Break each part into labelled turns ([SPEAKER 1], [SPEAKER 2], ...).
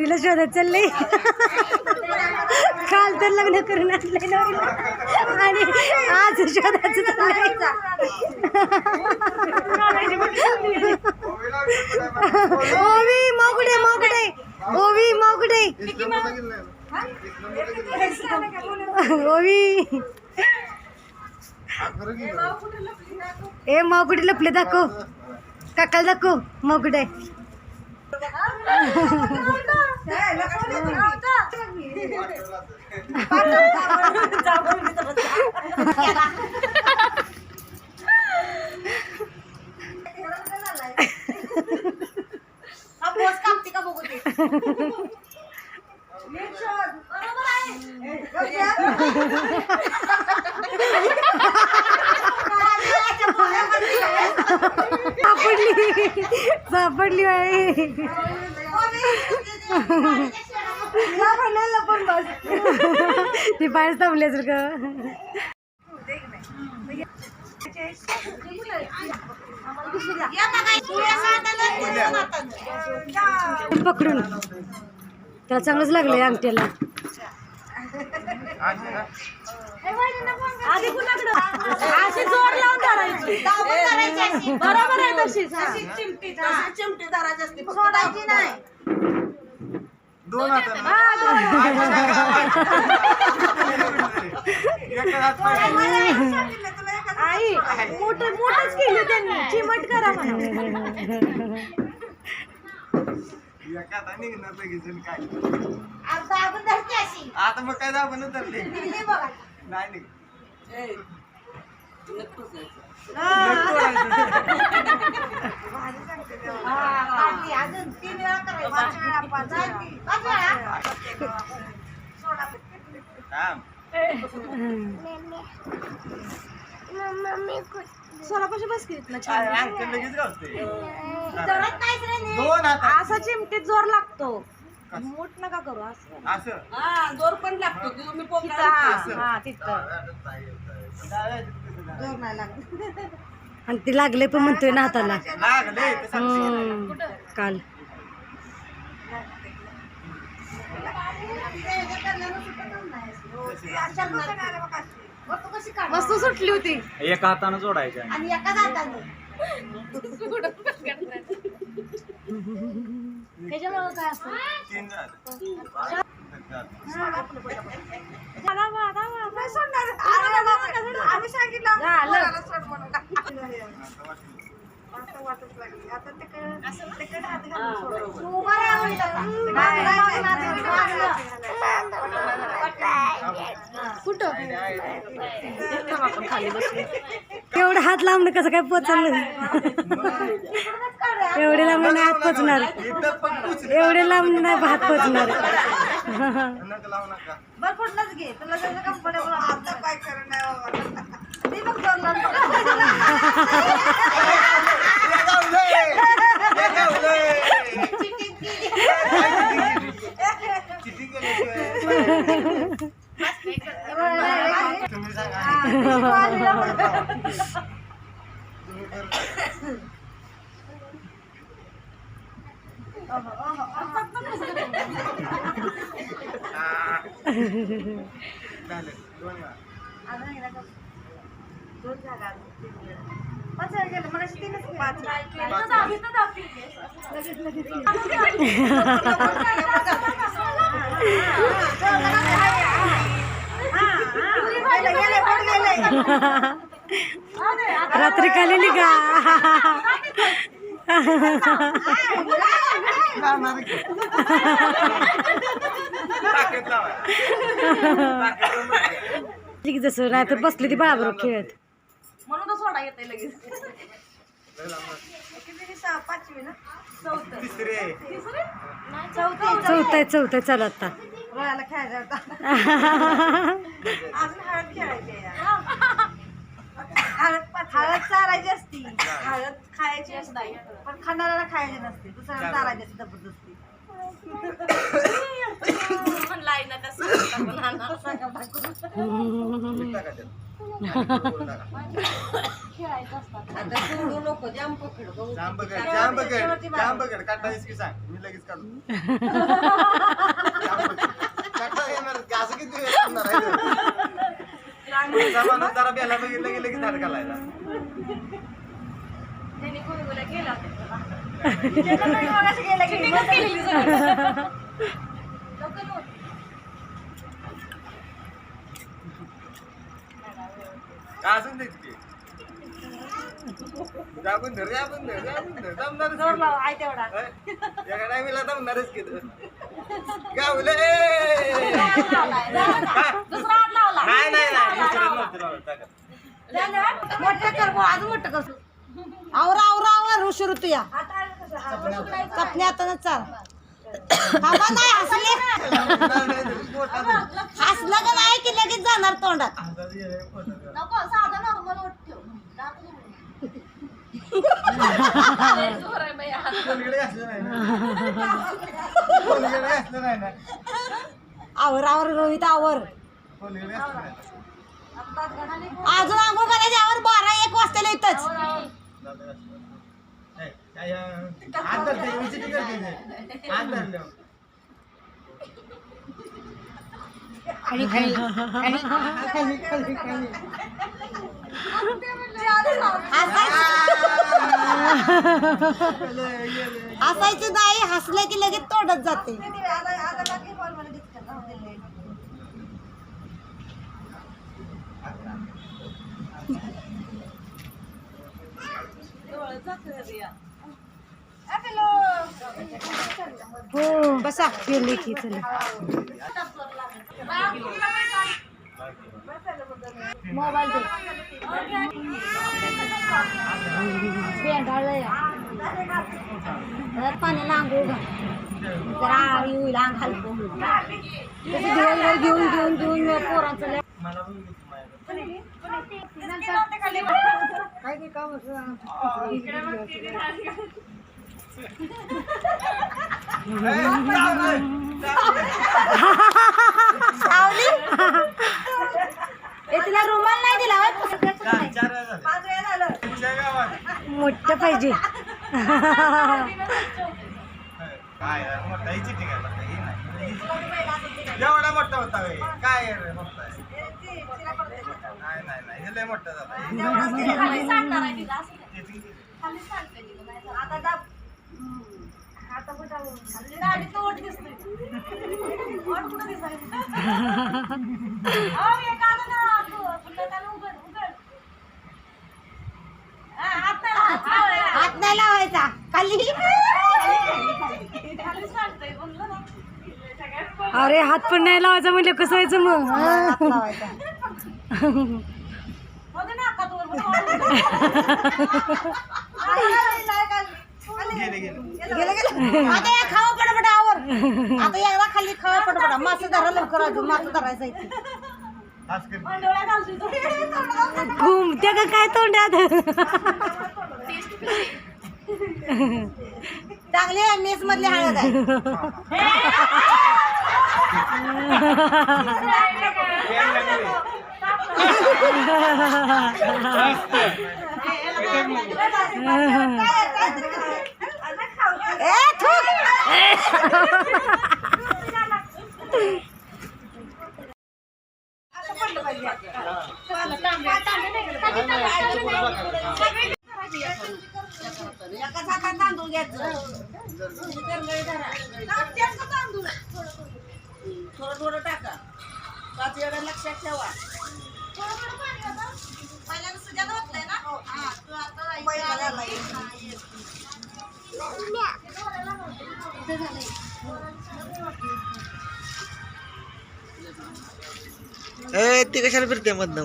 [SPEAKER 1] नवरीला शोधत चाललंय काल तर लग्न करून आणलंय नवरीला आणि आज शोधायचं चाललंय ओवी मोगडे मोगडे ओवी मोगडे ओवी ए मोगडी लपले दाखव काकाला दाखव मोगडे सापडली आहे ती बाहेर थांबली असेल का पकडून त्याला चांगलंच लागलंय अंगठ्याला अशी जोर लावून धरायची बरोबर आहे तशी चिमटी धरायची असते सोडायची नाही आई मोठच केली त्यांनी चिमट करा
[SPEAKER 2] आता मग काय दाबून धरले नाही
[SPEAKER 3] अजून 3 वेळा
[SPEAKER 1] स्वरापाशी बस केलीत ना
[SPEAKER 2] लगेच गावते
[SPEAKER 1] असा चिमटीत जोर लागतो मोठ नका करू असं
[SPEAKER 2] असं
[SPEAKER 3] जोर पण लागतो तुम्ही
[SPEAKER 1] हा तिथं
[SPEAKER 3] जोर नाही लागत
[SPEAKER 1] आणि ती लागले पण म्हणतोय ना हाताला
[SPEAKER 2] लागले
[SPEAKER 1] काल मस्त सुटली होती
[SPEAKER 2] एका हाताने जोडायच्या
[SPEAKER 3] आणि एका हाताने
[SPEAKER 1] त्याच्यामुळे काय असतं
[SPEAKER 3] आम्ही सांगितलं
[SPEAKER 1] एवढं हात लांबणं कसं काय पोचलं एवढे लांब नाही हात पोचणार एवढे लांब नाही हात पोचणार
[SPEAKER 3] बरं कुठलंच घे तुला जसं कम्फर्टेबल आता काय खरं नाही बाबा मी मग जोरला
[SPEAKER 1] रात्री कालेली का जसं नाही तर बसली ती बाळाबरोबर खेळत
[SPEAKER 3] म्हणून सोडा येते लगेच पाचवी ना
[SPEAKER 1] चौथं चालू आता
[SPEAKER 3] रोयाला खेळायचं होता अजून हळद खेळायची हळद चारायची असती हळद खायची असते पण खाणाऱ्याला खायची नसते दुसऱ्याला चारायची असते जबरदस्ती
[SPEAKER 2] जांबगड काढायच की सांग मी लगेच काढू त्याला बघितलं गेलं की झाड घालायला.
[SPEAKER 1] त्यांनी गुलगुल्या केला
[SPEAKER 3] मगाशी गेलं की
[SPEAKER 2] अजून देत की जागून धर जमणार
[SPEAKER 3] जोर लाव आहे तेवढा
[SPEAKER 2] एका टायमीला जमणारच की गावले
[SPEAKER 1] दुसरा हात लावला
[SPEAKER 2] नाही दुसरं नव्हतं लावलं, टाका.
[SPEAKER 3] मोठं कर बुवा, अजून मोठं कर आवरा आवरा आवर ऋषी ऋतू या कपने आता चाल थांबा नाही हसले हसलं का नाही की लगेच जाणार तोंडात
[SPEAKER 1] नको साधा नॉर्मल ओठ ठेव जोर आहे बाई हात.
[SPEAKER 2] कोणीकडे असलं नाही ना. कोणीकडे असलं नाही ना.
[SPEAKER 3] आवर आवर रोहित आवर
[SPEAKER 2] कोणीकडे असलं नाही.
[SPEAKER 3] अजून आंघोळ करायची आवर 12-1 वाजता इथंच
[SPEAKER 2] हात धरते, विचित्र करते ते. हात धरल्यावर.
[SPEAKER 3] खाली खाली हसायचं नाही हसलं की लगेच तोडत जाते हो बसा गेले की चला मोबाईल दे पेंडाळलंय पाण्याला आंघोळ घाल जरा आळी होईल अंग हलकं होईल तसं दिवसभर घेऊन पोरांचं लय
[SPEAKER 2] मला पण घेतो माझ्याकडे.
[SPEAKER 3] काय ते काम सावली तिला रुमाल नाही दिला
[SPEAKER 2] चार वेळा झालं. तुमच्या गावात
[SPEAKER 3] मोठं पाहिजे
[SPEAKER 2] काय आहे, मोठा ही चिठ्ठी काय लागते, ही नाही. एवढा मोठा होता होय. काय आहे रे मोठा आहे? नाही हे लय मोठा झाला.
[SPEAKER 1] खाली सांगणार आहे तिला असं नाही.
[SPEAKER 2] हे-
[SPEAKER 1] खाली सांगते तिला नाही
[SPEAKER 3] आता दाब आता कुठं
[SPEAKER 1] गाडीत ओठ दिसतोय ओठ कुठं दिसायचं एक आलं ना पुन्हा त्याला उघड हात नाही लावायचा.
[SPEAKER 3] हात नाही लावायचा खाली
[SPEAKER 1] खाली सांगतोय बोललो ना सगळ्यात
[SPEAKER 3] अरे हात पण नाही लावायचा म्हणजे कसं व्हायचं मग
[SPEAKER 1] मध्ये नाकात वर
[SPEAKER 2] गेले.
[SPEAKER 3] आता या खावा पटापट आवर आता एकदा खाली खावा पटापट मासे धरा लवकर अजून मासे धरायचं इथे
[SPEAKER 2] हाच कर.
[SPEAKER 1] डोळ्या घालतोय तो.
[SPEAKER 3] घुमते का काय तोंडात चांगली आहे मेस मधली हळद आहे
[SPEAKER 2] पेन लागली.
[SPEAKER 3] ए थूक एकाच हातात तांदूळ घ्यायचं थोडं टाका 5 वेळा लक्षात ठेवा पहिल्यांदा सुजाता होतलंय ना हा तू आता
[SPEAKER 2] ते कशाला फिरते मधनं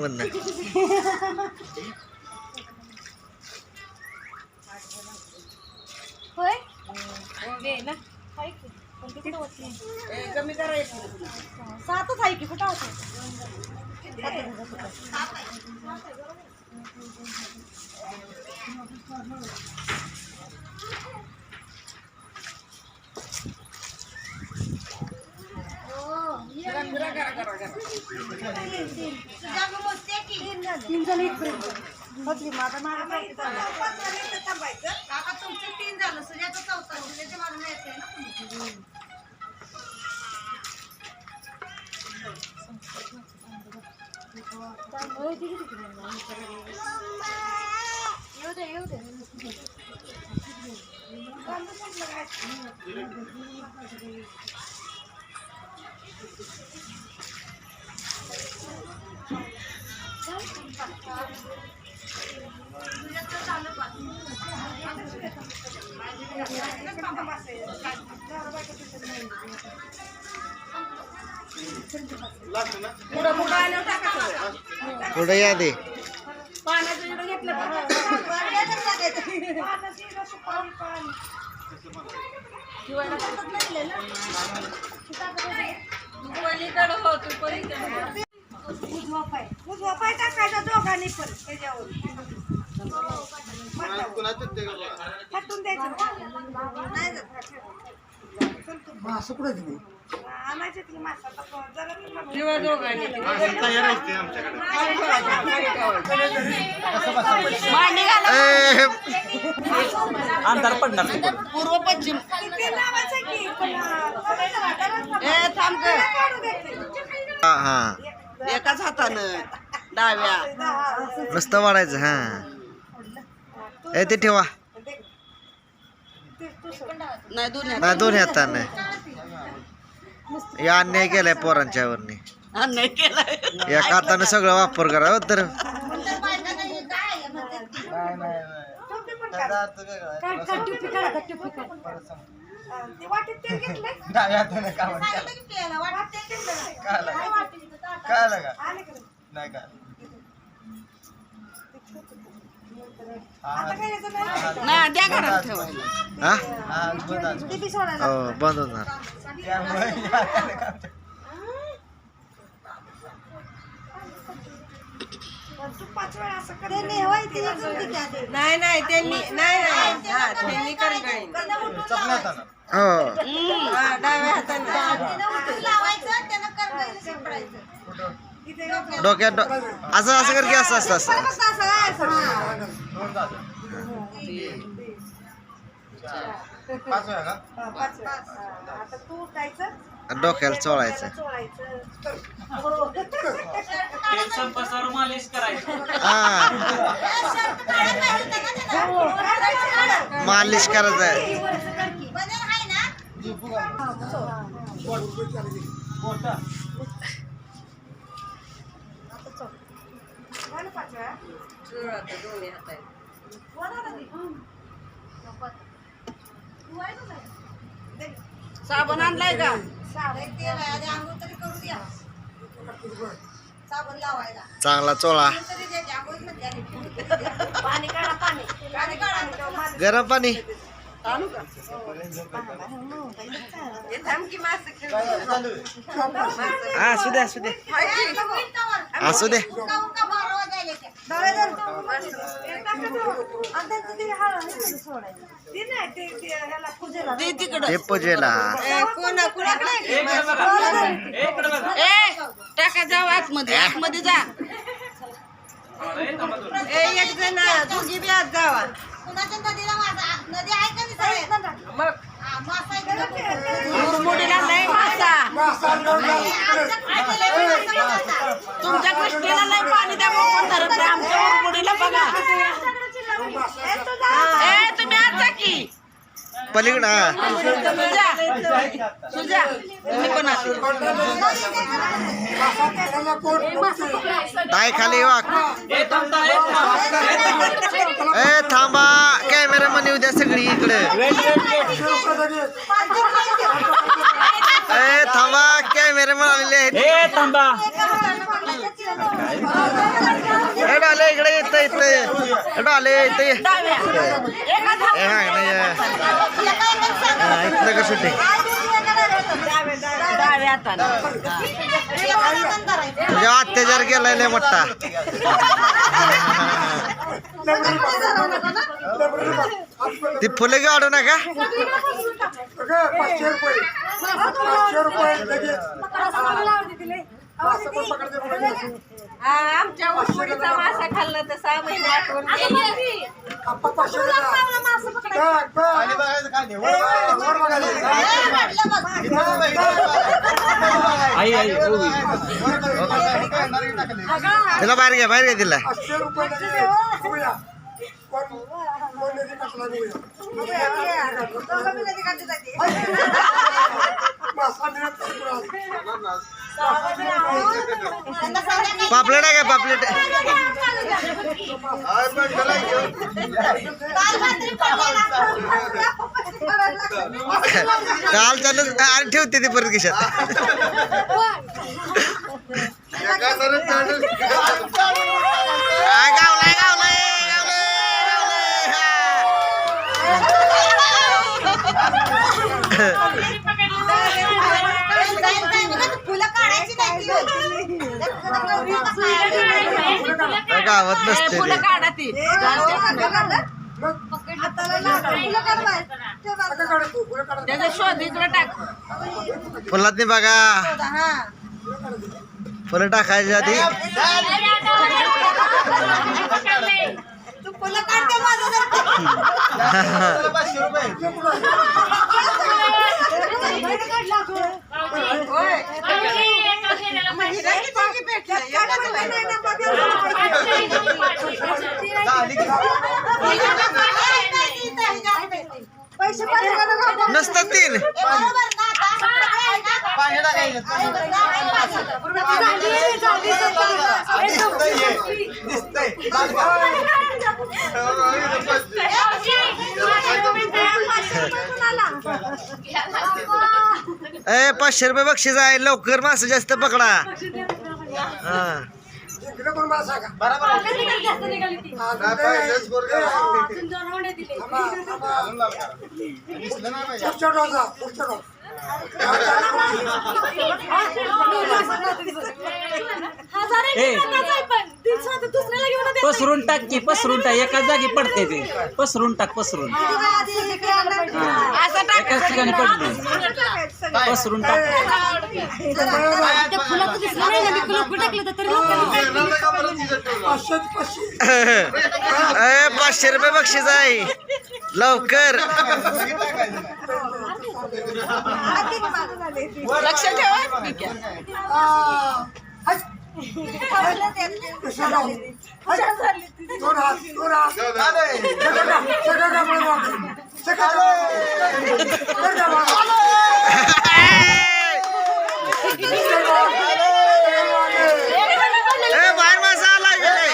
[SPEAKER 1] होय
[SPEAKER 3] कमी करायचं 7च आहे की कुठं होतं तीन जण बदली माझा मागे काका तुमचे 3 झालं सुजाता 4था सुजाच्या मागे येते ना तुम्ही
[SPEAKER 2] पुढे या दे.
[SPEAKER 3] उजवा पाय टाकायचा दोघांनी पण त्याच्यावर फाटून द्यायचं आणायचे ती मासा जरा दोघांनी
[SPEAKER 2] तयार असते आमच्याकडे. अंधार पडणार
[SPEAKER 1] पूर्व पश्चिम
[SPEAKER 3] ते लावायचं की पण
[SPEAKER 1] थांब
[SPEAKER 2] हा हा
[SPEAKER 1] एकाच हातानं डाव्या
[SPEAKER 2] नुसतं वाढायचं. हा ए ते ठेवा.
[SPEAKER 1] नाही दोन्ही
[SPEAKER 2] नाही दोन्ही हाताने. या अन्याय केलाय पोरांच्यावरनी.
[SPEAKER 1] नाही केलाय
[SPEAKER 2] या हाताने सगळं वापर करा हो तर.
[SPEAKER 3] ते वाटीत तेल घेतलंय आता काय याचं नाही.
[SPEAKER 1] नाही द्या घरात ठेवायला.
[SPEAKER 2] हा
[SPEAKER 3] ते बी सोडायला
[SPEAKER 2] हो बंद होणार.
[SPEAKER 3] तू 5 वेळा असं कर. ते नेवायची
[SPEAKER 1] नाही नाही त्यांनी नाही नाही हा त्यांनी करंगळी
[SPEAKER 2] हो
[SPEAKER 1] डाव्या हाताने
[SPEAKER 3] लावायचं त्यानं करगळीला शिंपडायचं.
[SPEAKER 2] डोक्यात असं असं कर की असं असतं असं.
[SPEAKER 3] आता तू उठायचं
[SPEAKER 2] डोक्याला चोळायचं. हा मालिश करायचं.
[SPEAKER 1] दोन्ही हाताने साबण आणलाय का
[SPEAKER 3] साबण लावायला
[SPEAKER 2] चांगला चोळा.
[SPEAKER 3] पाणी काढा पाणी काढा
[SPEAKER 2] गरम पाणी.
[SPEAKER 1] आणू का हे थांब की मासे
[SPEAKER 2] हा असू दे असू दे असू दे.
[SPEAKER 1] ते तिकडं
[SPEAKER 2] हे पूजेला
[SPEAKER 1] कुणाकडे टाका जाऊ आतमध्ये आतमध्ये जा एक जण दोघी बी आत जावा
[SPEAKER 3] कुणाच्या नदीला नदी आहे का
[SPEAKER 1] मग मुरमुडीला नाही मासा तुमच्या कृष्णेला नाही पाणी द्या कोण धरत नाही आमच्या मुरमुडीला बघा ए तुम्ही आत जा की
[SPEAKER 2] पलीकडं. हा
[SPEAKER 1] सुजा तुम्ही पण आत
[SPEAKER 2] ताई खाली वाक. ए थांबा कॅमेरा मध्ये उद्या सगळी इकडे. ए थांबा कॅमेरा आलेले आहेत. ए डाले इकडे येतं इथं डाले इथं इथलं का शूटिंग तुझ्या अत्याचार केलाय लय मोठा. ती फुले काढू नका.
[SPEAKER 1] आमच्या मुरमुडीचा मासा खाल्ला तर 6 महिने आठवण
[SPEAKER 2] हो तिला बाहेर घ्या तिला.
[SPEAKER 4] 500 रुपये बघूया कोण नदी टाकला
[SPEAKER 2] पापलेट आहे का पापलेट? काल चालू आणि ठेवते ती परत खिशात. गावलाय
[SPEAKER 3] फुलं काढायची
[SPEAKER 2] गावात नसते ते. फुलात बघा फुलं टाकायच्या आधी
[SPEAKER 3] तू फुलं काढते माझं
[SPEAKER 2] नसतात तीन. ए 500 रुपये बक्षीस आहे. लवकर मासे जास्त पकडा. हा
[SPEAKER 5] पसरून टाक की पसरून टाक. एकाच जागी पडते ते. पसरून टाक पसरून. एकाच ठिकाणी पडते. पसरून टाक.
[SPEAKER 2] 500 रुपये बक्षीस आहे. लवकर
[SPEAKER 1] लक्ष ठेवा.
[SPEAKER 2] बाहेर मासा आला गेले.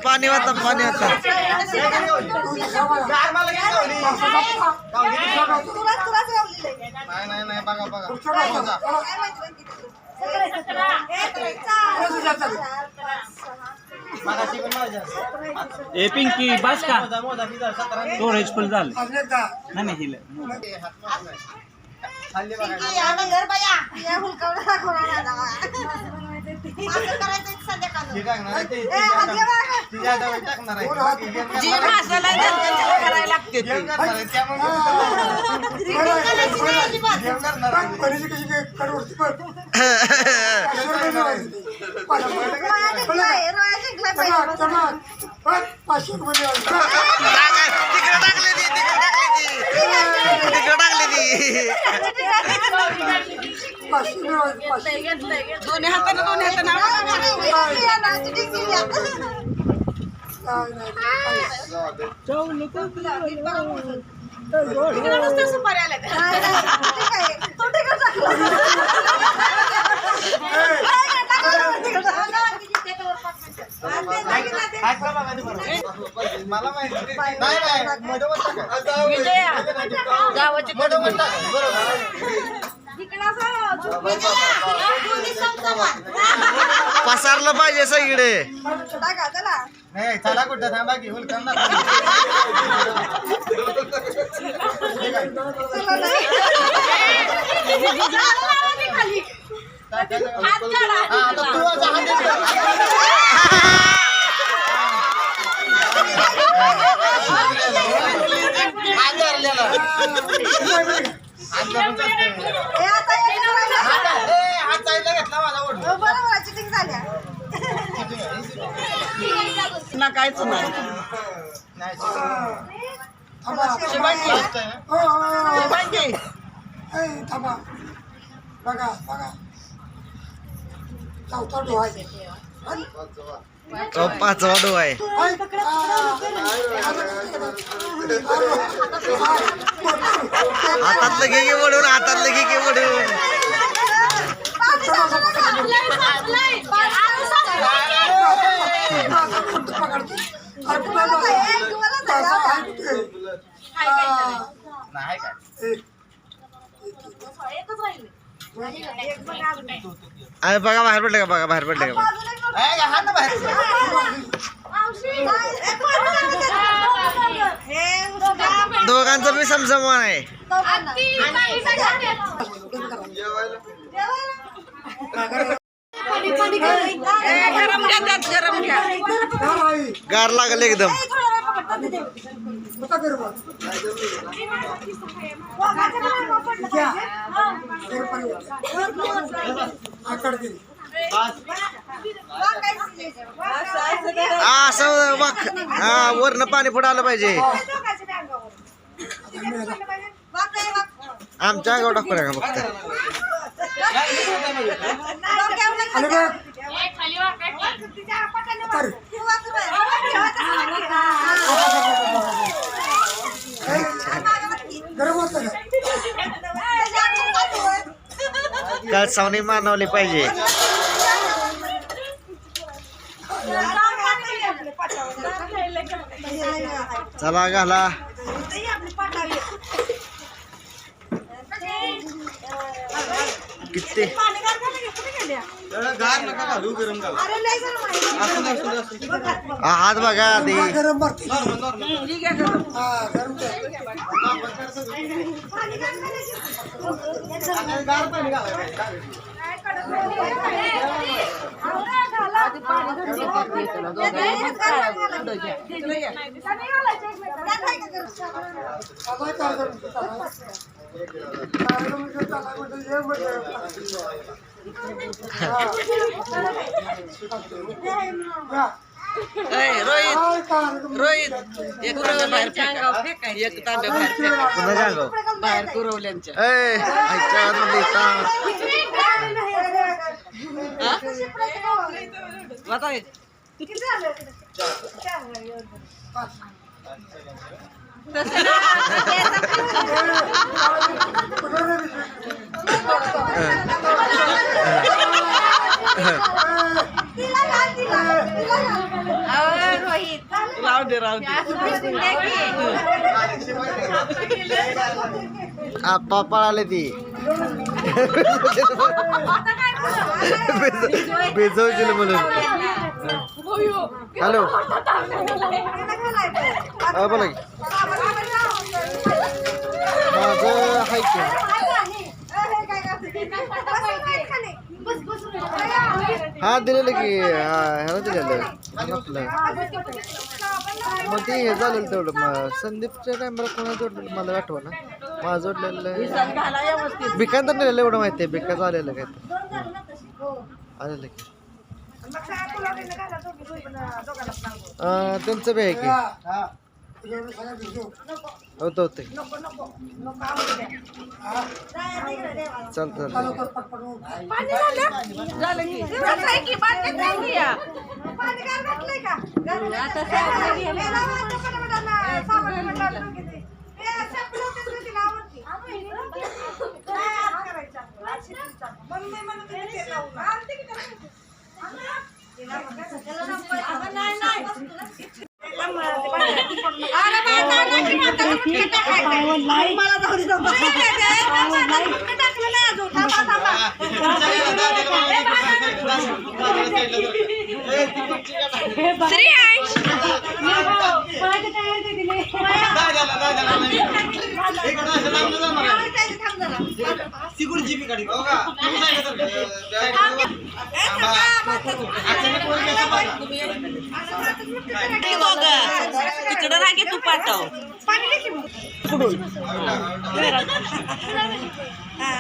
[SPEAKER 2] पाणी होता पाणी होता. नाही बघा बघा.
[SPEAKER 5] ए पिंकी बस का स्टोरेज फुल झालं. नाही हिला
[SPEAKER 1] दोन्ही हाताने सुपारी आल्या
[SPEAKER 2] मला माहिती पसारलं पाहिजे सगळे. नाही चला कुठं थांबा की खाली आपल्याला हात साईडला घेतला माझा ओढ
[SPEAKER 3] बरोबर चिटिंग झाल्या
[SPEAKER 1] ना काहीच नाही
[SPEAKER 4] शिवाजी
[SPEAKER 1] शिवाजी.
[SPEAKER 4] थांबा बघा बघा चौथा डोहा आहे.
[SPEAKER 2] पाचवा डो आहे हातातलं घे वडून हातातलं घे वडून नाही काय बघा बाहेर पडलं का बघा बाहेर पडलं का हात बाहेर दोघांचं मी समसमान आहे
[SPEAKER 1] गरम घ्या त्यात गरम घ्या
[SPEAKER 2] गार लागल एकदम
[SPEAKER 4] होता गरबा घ्या आकड दिली
[SPEAKER 2] असं वरनं पाणी पुढे आलं पाहिजे आमच्या अंगावर टाकू नका फक्त
[SPEAKER 4] आणि बघ तर गरम होतं का
[SPEAKER 2] कळसावणी मानवली पाहिजे चला घाला किती हात बघा आधी
[SPEAKER 4] गरम भरते
[SPEAKER 1] रोहित एक तांब्या बाहेर फेका एक तांब्या बाहेर फेका
[SPEAKER 2] पुन्हा जागो
[SPEAKER 1] बाहेर कुरवल्यांच्या राहू दे
[SPEAKER 2] आप्पा पळाले ती बेजवशील म्हणून हॅलो बोला की माझं हाय की हा दिलेलं की ह्याला दिलेलं आपलं मग ते हे झालेलं तेवढं संदीपच्या टायमाला कोणा जोडलेलं मला आठवं ना माझं जोडलेलं भिकांतर नेलेलं एवढं माहिती आहे भिकाचं आलेलं काय आलेलं की त्यांचं बी आहे की होतं होतं चालतं
[SPEAKER 1] सिक्युरिटी तिकडं रागे तू पाठव
[SPEAKER 3] हा.